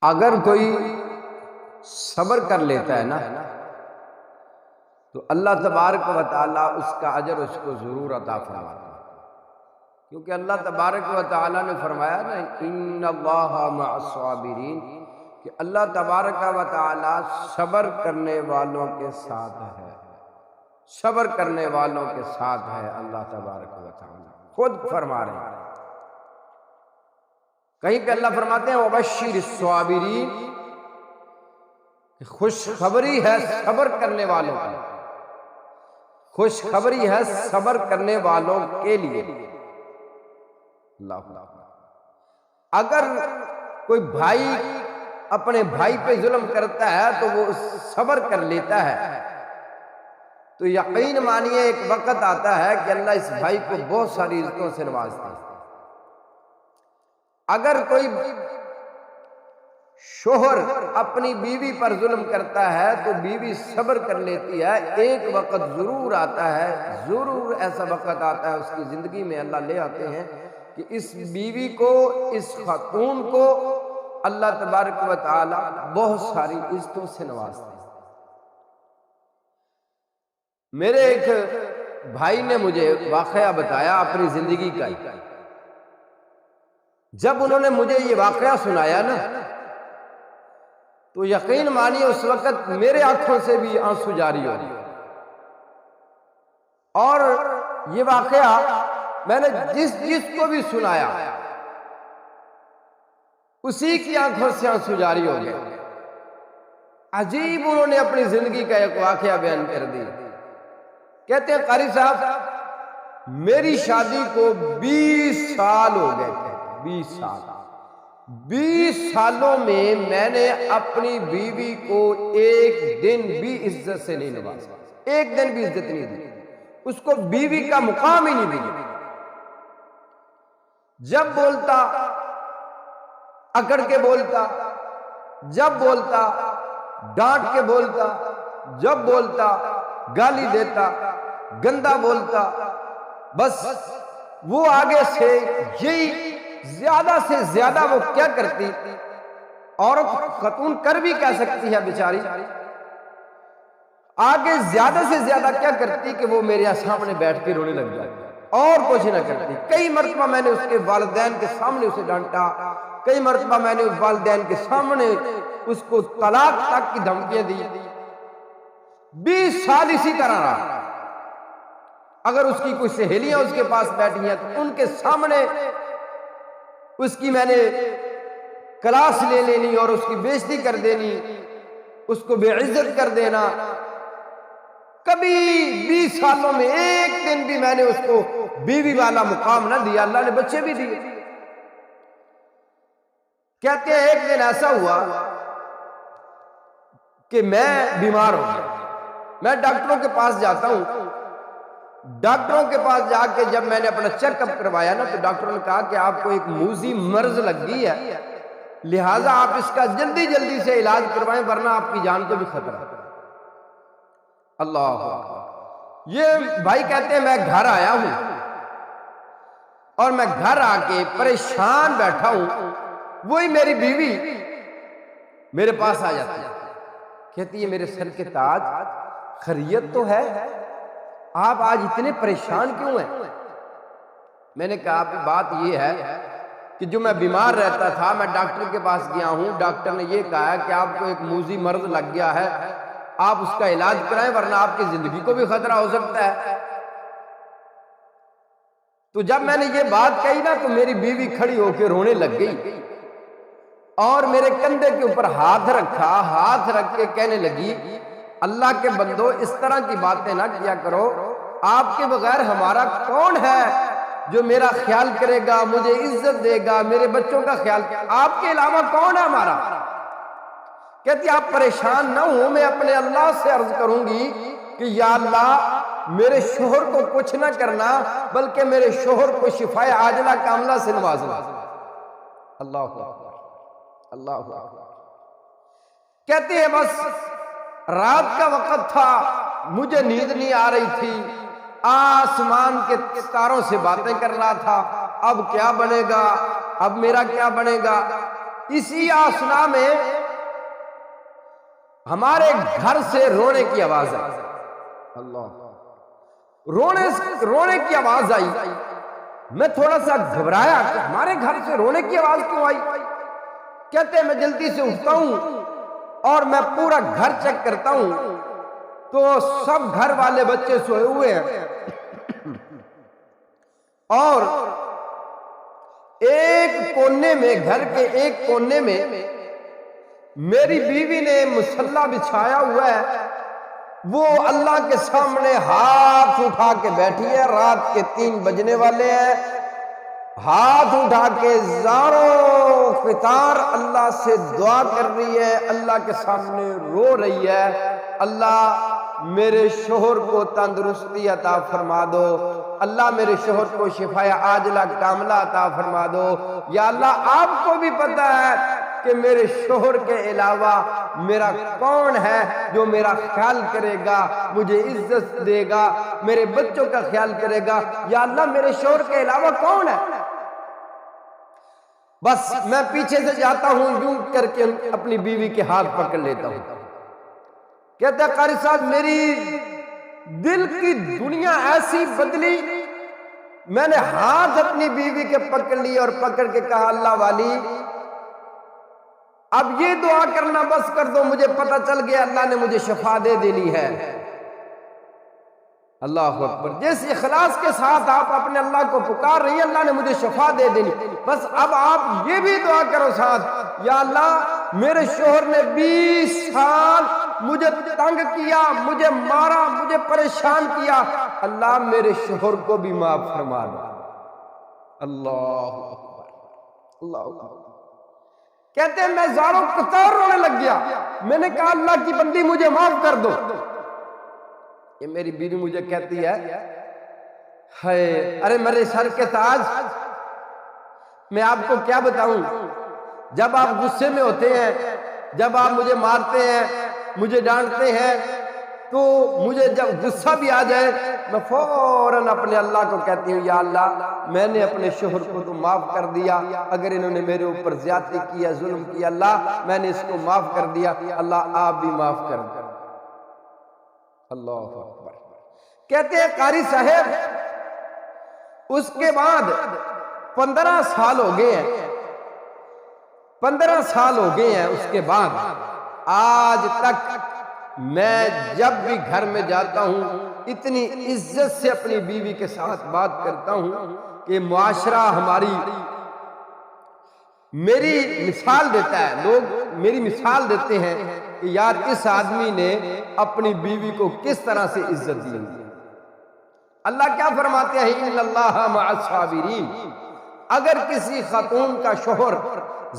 اگر کوئی صبر کر لیتا ہے نا تو اللہ تبارک و تعالیٰ اس کا اجر اس کو ضرور عطا فرماتا ہے، کیونکہ اللہ تبارک و تعالیٰ نے فرمایا نا ان اللہ مع الصابرین، کہ اللہ تبارک و تعالیٰ صبر کرنے والوں کے ساتھ ہے، صبر کرنے والوں کے ساتھ ہے۔ اللہ تبارک و تعالیٰ خود فرما رہے ہیں، کہیں پہ اللہ فرماتے ہیں وبشر الصابرین، خوشخبری ہے صبر کرنے والوں کی، خوشخبری ہے صبر کرنے والوں کے لیے۔ اللہ اگر کوئی بھائی اپنے بھائی پہ ظلم کرتا ہے تو وہ صبر کر لیتا ہے، تو یقین مانیے ایک وقت آتا ہے کہ اللہ اس بھائی کو بہت ساری عزتوں سے نوازتا ہے۔ اگر کوئی شوہر اپنی بیوی پر ظلم کرتا ہے تو بیوی صبر کر لیتی ہے، ایک وقت ضرور آتا ہے، ضرور ایسا وقت آتا ہے اس کی زندگی میں، اللہ لے آتے ہیں کہ اس بیوی کو، اس خاتون کو اللہ تبارک و تعالی بہت ساری عزتوں سے نوازتے ہیں۔ میرے ایک بھائی نے مجھے واقعہ بتایا اپنی زندگی کا، جب انہوں نے مجھے یہ واقعہ سنایا نا تو یقین مانیے اس وقت میرے آنکھوں سے بھی آنسو جاری ہو گئے، اور یہ واقعہ میں نے جس کو بھی سنایا اسی کی آنکھوں سے آنسو جاری ہو گئے۔ عجیب انہوں نے اپنی زندگی کا ایک واقعہ بیان کر دیا، کہتے ہیں قاری صاحب میری شادی کو 20 سال ہو گئے تھے، 20 سال، 20 سالوں میں میں نے اپنی بیوی کو ایک دن بھی عزت سے نہیں نوازا، ایک دن بھی عزت نہیں دی، اس کو بیوی کا مقام ہی نہیں دیا۔ جب بولتا اکڑ کے بولتا، جب بولتا ڈانٹ کے بولتا، جب بولتا گالی دیتا، گندا بولتا، بس وہ آگے سے یہی زیادہ سے زیادہ وہ کیا کرتی، عورت خاتون کر بھی کہہ سکتی ہے بیچاری، آگے زیادہ سے زیادہ کیا کرتی کہ وہ میرے سامنے بیٹھ کے رونے لگ جاتی، اور کچھ نہ کرتی۔ کئی مرتبہ میں نے اس کے والدین کے سامنے اسے ڈانٹا، کئی مرتبہ میں نے اس والدین کے سامنے اس کو طلاق تک کی دھمکیاں دی۔ 20 سال اسی طرح رہا۔ اگر اس کی کوئی سہیلیاں اس کے پاس بیٹھی ہیں تو ان کے سامنے اس کی میں نے کلاس لے لینی اور اس کی بےعزتی کر دینی، اس کو بے عزت کر دینا۔ کبھی 20 سالوں میں ایک دن بھی میں نے اس کو بیوی والا مقام نہ دیا، اللہ نے بچے بھی دیے۔ کہتے ہیں ایک دن ایسا ہوا کہ میں بیمار ہو گیا، میں ڈاکٹروں کے پاس جاتا ہوں، ڈاکٹروں کے پاس جا کے جب میں نے اپنا چیک اپ کروایا نا تو ڈاکٹروں نے کہا کہ آپ کو ایک موذی مرض لگ گئی ہے، لہٰذا آپ اس کا جلدی جلدی سے علاج کروائیں ورنہ آپ کی جان کو بھی خطرہ ہے۔ اللہ اکبر۔ یہ بھائی کہتے ہیں میں گھر آیا ہوں اور میں گھر آ کے پریشان بیٹھا ہوں، وہی میری بیوی میرے پاس آ جاتی ہے، کہتی ہے میرے سر کے تاج خیریت تو ہے، آپ آج اتنے پریشان کیوں ہیں؟ میں نے کہا بات یہ ہے کہ جو میں بیمار رہتا تھا میں ڈاکٹر کے پاس گیا ہوں، ڈاکٹر نے یہ کہا ہے کہ آپ کو ایک موذی مرض لگ گیا ہے، آپ اس کا علاج کرائیں ورنہ آپ کی زندگی کو بھی خطرہ ہو سکتا ہے۔ تو جب میں نے یہ بات کہی نا تو میری بیوی کھڑی ہو کے رونے لگ گئی اور میرے کندھے کے اوپر ہاتھ رکھا، ہاتھ رکھ کے کہنے لگی اللہ کے بندو اس طرح کی باتیں نہ کیا کرو، آپ کے بغیر ہمارا کون ہے جو میرا خیال کرے گا، مجھے عزت دے گا، میرے بچوں کا خیال، آپ کے علاوہ کون ہے ہمارا؟ کہتی آپ پریشان نہ ہوں، میں اپنے اللہ سے عرض کروں گی کہ یا اللہ میرے شوہر کو کچھ نہ کرنا بلکہ میرے شوہر کو شفائے عاجلہ کاملہ سے نوازنا۔ اللہ اکبر، اللہ اکبر۔ کہتے ہیں بس رات کا وقت تھا، مجھے نیند نہیں آ رہی تھی، آسمان کے ستاروں سے باتیں کر رہا تھا، اب کیا بنے گا، اب میرا کیا بنے گا۔ اسی آسنا میں ہمارے گھر سے رونے کی آواز آئی. اللہ رونے کی آواز آئی. میں تھوڑا سا گھبرایا کہ ہمارے گھر سے رونے کی آواز کیوں آئی. کہتے میں جلدی سے اٹھتا ہوں اور میں پورا گھر چیک کرتا ہوں تو سب گھر والے بچے سوئے ہوئے ہیں اور ایک کونے میں گھر کے ایک کونے میں میری بیوی نے مصلی بچھایا ہوا ہے. وہ اللہ کے سامنے ہاتھ اٹھا کے بیٹھی ہے. رات کے 3 بجنے والے ہیں. ہاتھ اٹھا کے زاروں فطار اللہ سے دعا کر رہی ہے. اللہ کے سامنے رو رہی ہے. اللہ میرے شوہر کو تندرستی عطا فرما دو. اللہ میرے شوہر کو شفائے عاجلہ کاملہ عطا فرما دو. یا اللہ آپ کو بھی پتہ ہے کہ میرے شوہر کے علاوہ میرا کون ہے جو میرا خیال کرے گا, مجھے عزت دے گا, میرے بچوں کا خیال کرے گا. یا اللہ میرے شوہر کے علاوہ کون ہے. بس میں پیچھے سے جاتا ہوں یوں کر کے اپنی بیوی کے ہاتھ پکڑ لیتا ہوں. کہتا ہے قاری صاحب میری دل کی دنیا ایسی بدلی. میں نے ہاتھ اپنی بیوی کے پکڑ لی اور پکڑ کے کہا اللہ والی اب یہ دعا کرنا بس کر دو, مجھے پتہ چل گیا اللہ نے مجھے شفا دے دینی ہے. اللہ اکبر. جس اخلاص کے ساتھ آپ اپنے اللہ کو پکار رہی ہیں اللہ نے مجھے شفا دے دینی. بس اب آپ یہ بھی دعا کرو ساتھ, یا اللہ میرے شوہر نے 20 سال مجھے تنگ کیا, مجھے مارا, مجھے پریشان کیا, اللہ میرے شوہر کو بھی معاف فرما دو. اللہ اکبر. اللہ اکبر. کہتے ہیں میں زاروں قطار رونے لگ گیا. میں نے کہا اللہ کی بندی مجھے معاف کر دو. یہ میری بیوی مجھے کہتی ہے ارے میرے سر کے تاج, میں آپ کو کیا بتاؤں, جب آپ غصے میں ہوتے ہیں, جب آپ مجھے مارتے ہیں, مجھے ڈانٹتے ہیں, تو مجھے جب غصہ بھی آ جائے میں فوراً اپنے اللہ کو کہتی ہوں یا اللہ میں نے اپنے شوہر کو تو معاف کر دیا, اگر انہوں نے میرے اوپر زیادتی کیا, ظلم کیا, اللہ میں نے اس کو معاف کر دیا, اللہ آپ بھی معاف کر دیں. اللہ اکبر. کہتے ہیں قاری صاحب اس کے بعد 15 سال ہو گئے ہیں, 15 سال ہو گئے ہیں. اس کے بعد آج تک میں جب بھی گھر میں جاتا ہوں اتنی عزت سے اپنی بیوی کے ساتھ بات کرتا ہوں کہ معاشرہ ہماری میری مثال دیتا ہے. لوگ میری مثال دیتے ہیں کہ یار اس آدمی نے اپنی بیوی کو کس طرح سے عزت دی. اللہ کیا فرماتے ہیں ان اللہ مع الصابرین. اگر کسی خاتون کا شوہر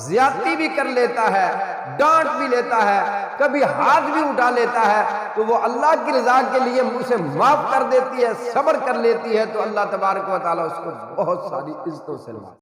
زیادتی بھی کر لیتا ہے, ڈانٹ بھی لیتا ہے, کبھی ہاتھ بھی اٹھا لیتا ہے, تو وہ اللہ کی رضا کے لیے اسے معاف کر دیتی ہے, صبر کر لیتی ہے, تو اللہ تبارک و تعالیٰ اس کو بہت ساری عزتوں سے نوازتا ہے.